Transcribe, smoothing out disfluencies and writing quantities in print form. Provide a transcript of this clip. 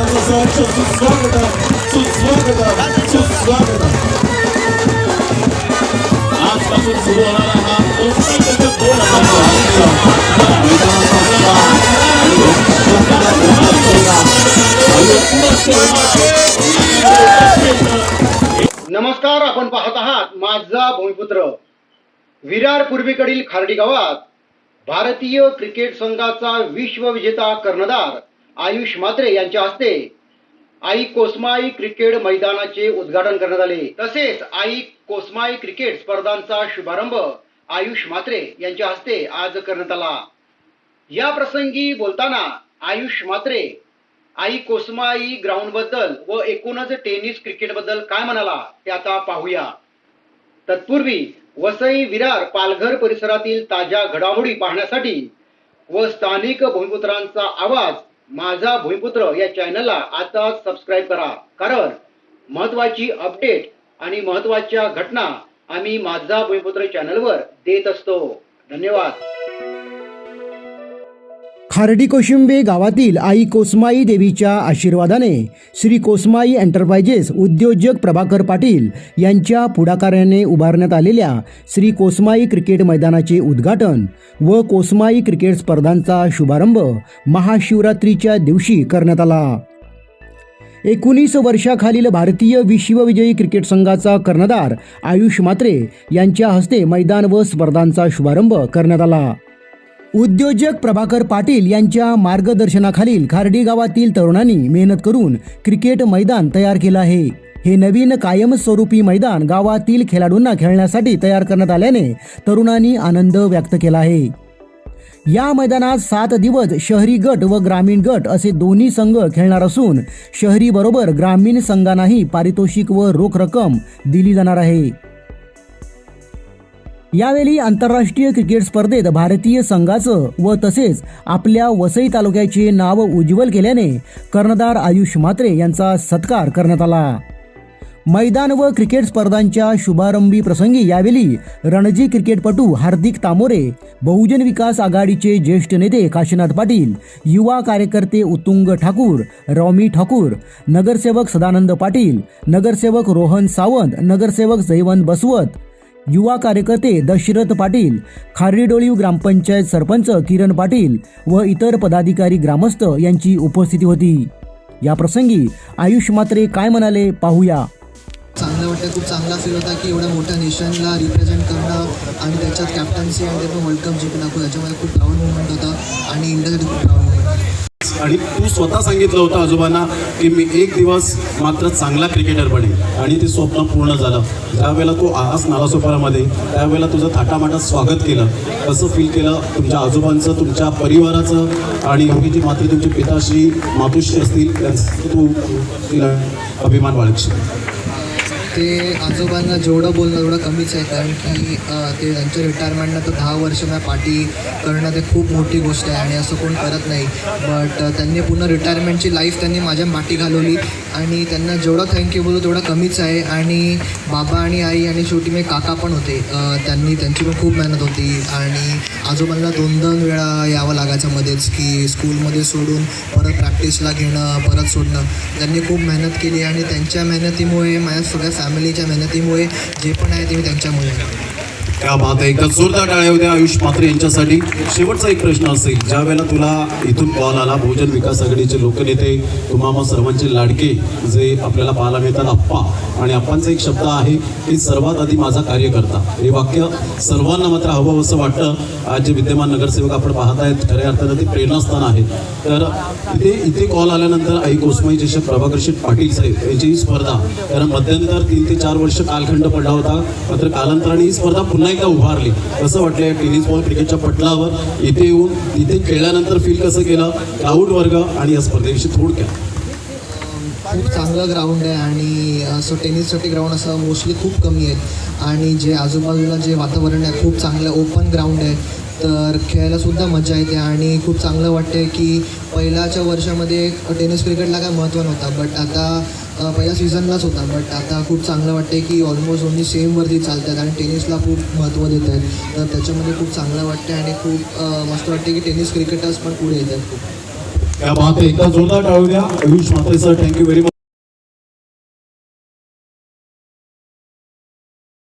सुस्वागतम सुस्वागतम सुस्वागतम. आजपासून सुरू होणारा हा कुस्तीगीर 2018. नमस्कार, आपण पाहत आहात माझा भूमिपुत्र. विरार पूर्वेकडील खार्डी गावात भारतीय क्रिकेट संघाचा विश्वविजेता कर्णधार आयुष म्हात्रे यांच्या हस्ते आई कोसमाई क्रिकेट मैदानाचे उद्घाटन करण्यात आले. तसेच आई कोसमाई क्रिकेट स्पर्धांचा शुभारंभ आयुष म्हात्रे यांच्या हस्ते आज करण्यात आला. या प्रसंगी बोलताना आयुष म्हात्रे आई कोसमाई ग्राउंड बद्दल व एकूणच टेनिस क्रिकेट बद्दल काय म्हणाला ते आता पाहूया. तत्पूर्वी वसई, विरार, पालघर परिसरातील ताज्या घडामोडी पाहण्यासाठी व स्थानिक भूमिपुत्रांचा आवाज माझा भूमिपुत्र या चॅनलला आता सबस्क्राईब करा. कारण महत्त्वाची अपडेट आणि महत्त्वाच्या घटना आम्ही माझा भूमिपुत्र चॅनलवर देत असतो. धन्यवाद. खार्डी कोशिंबे गावातील आई कोसमाई देवीच्या आशीर्वादाने श्री कोसमाई एंटरप्राइजेस उद्योजक प्रभाकर पाटील यांच्या पुढाकाराने उभारण्यात आलेल्या श्री कोसमाई क्रिकेट मैदानाचे उद्घाटन व कोसमाई क्रिकेट स्पर्धांचा शुभारंभ महाशिवरात्रीच्या दिवशी करण्यात आला. 19 वर्षाखालील भारतीय विश्वविजयी क्रिकेट संघाचा कर्णधार आयुष म्हात्रे यांच्या हस्ते मैदान व स्पर्धांचा शुभारंभ करण्यात आला. उद्योजक प्रभाकर पाटील यांच्या मार्गदर्शनाखालील खार्डी गावातील तरुणांनी मेहनत करून क्रिकेट मैदान तयार केलं आहे. हे नवीन कायमस्वरूपी मैदान गावातील खेळाडूंना खेळण्यासाठी तयार करण्यात आल्याने तरुणांनी आनंद व्यक्त केला आहे. या मैदानात 7 दिवस शहरी गट व ग्रामीण गट असे दोन्ही संघ खेळणार असून शहरी बरोबर ग्रामीण संघांनाही पारितोषिक व रोख रक्कम दिली जाणार आहे. यावेळी आंतरराष्ट्रीय क्रिकेट स्पर्धेत भारतीय संघाचं व तसेच आपल्या वसई तालुक्याचे नाव उज्ज्वल केल्याने कर्णधार आयुष म्हात्रे यांचा सत्कार करण्यात आला. मैदान व क्रिकेट स्पर्धांच्या शुभारंभी प्रसंगी यावेळी रणजी क्रिकेटपटू हार्दिक तामोरे, बहुजन विकास आघाडीचे ज्येष्ठ नेते काशीनाथ पाटील, युवा कार्यकर्ते उत्तुंग ठाकूर, रॉमी ठाकूर, नगरसेवक सदानंद पाटील, नगरसेवक रोहन सावंत, नगरसेवक जयवंत बसवत, युवा कार्यकर्ते दशरथ पाटील, खार्डीडोळी ग्रामपंचायत सरपंच किरण पाटील व इतर पदाधिकारी ग्रामस्थ यांची उपस्थिती होती. या प्रसंगी आयुष म्हात्रे काय म्हणाले पाहूया. चांगलं वाटतं, खूप चांगला फील होता की एवढ्या मोठ्या नेशनला रिप्रेझेंट करणं आणि त्याच्यात कॅप्टन्सी आणि ते वर्ल्ड कप जिंकून दाखवू, याच्यामध्ये खूप प्राऊड मुवमेंट होता आणि इंडियासाठी खूप प्राऊड मुवमेंट. आणि तू स्वतः सांगितलं होतं आजोबांना की मी एक दिवस मात्र चांगला क्रिकेटर बनेन आणि ते स्वप्न पूर्ण झालं. ज्यावेळेला तू आलास नालासोपारामध्ये त्यावेळेला तुझं थाटामाटात स्वागत केलं, कसं फील केलं तुमच्या आजोबांचं, तुमच्या परिवाराचं आणि योगीजी मात्र तुमचे पिताश्री मातुश्री असतील त्यांचं तू तिला अभिमान बाळगशील. ते आजोबांना जेवढं बोलणं तेवढं कमीच आहे, कारण की ते त्यांच्या रिटायरमेंटनंतर 10 वर्ष माझ्या पाठी करणं ते खूप मोठी गोष्ट आहे आणि असं कोण करत नाही. बट त्यांनी पूर्ण रिटायरमेंटची लाईफ त्यांनी माझ्या पाठी घालवली आणि त्यांना जेवढं थँक्यू बोलू तेवढं कमीच आहे. आणि बाबा आणि आई आणि शेवटी मी काका पण होते, त्यांची पण खूप मेहनत होती आणि आजोबांना 2-2 वेळा यावं लागायचं मध्येच, की स्कूलमध्ये सोडून परत प्रॅक्टिसला घेणं, परत सोडणं. त्यांनी खूप मेहनत केली आणि त्यांच्या मेहनतीमुळे, माझ्या सगळ्या फॅमिलीच्या मेहनतीमुळे जे पण आहे ते मी त्यांच्यामुळे. त्या बात आहे. एकदा जोरदार टाळ्या होत्या आयुष म्हात्रे यांच्यासाठी. शेवटचा एक प्रश्न असेल, ज्या वेळेला तुला इथून कॉल आला, बहुजन विकास आघाडीचे लोकनेते, तुम्हाला सर्वांचे लाडके जे आपल्याला पाहायला मिळतात आप्पा, आणि आप्पांचा एक शब्द आहे की सर्वात आधी माझा कार्यकर्ता. हे वाक्य सर्वांना मात्र हवं असं वाटतं. आज जे विद्यमान नगरसेवक आपण पाहत आहेत खऱ्या अर्थानं ते प्रेरणास्थान आहे. तर इथे कॉल आल्यानंतर आई कोसमाई चषक प्रभाकर पाटील साहेब यांची ही स्पर्धा, कारण मध्यंतर 3 ते 4 वर्ष कालखंड पडला होता, मात्र कालांतराने ही स्पर्धा पुन्हा एकदा उभारली. कसं वाटलं टेनिस बॉल क्रिकेटच्या पटलावर इथे येऊन इथे खेळल्यानंतर फील कसं केलं, क्राऊड वर्ग आणि या स्पर्धेविषयी थोडक्यात. खूप चांगलं ग्राउंड आहे आणि असं टेनिससाठी ग्राउंड असं मोस्टली खूप कमी आहेत आणि जे आजूबाजूला जे वातावरण आहे खूप चांगलं ओपन ग्राउंड आहे, तर खेळायलासुद्धा मजा येते आणि खूप चांगलं वाटते की पहिल्याच्या वर्षामध्ये टेनिस क्रिकेटला काय महत्त्व नव्हता, बट आता पहिल्या सीझनलाच होता, बट आता खूप चांगलं वाटते की ऑलमोस्ट दोन्ही सेमवरती चालतात आणि टेनिसला खूप महत्त्व देत आहेत, तर त्याच्यामध्ये खूप चांगलं वाटते आणि खूप मस्त वाटते की टेनिस क्रिकेटर्स पण पुढे येत आहेत खूप. त्या बात आहे. एकदा जोरदार टाळू द्या Ayush Mhatre sir. Thank you very much.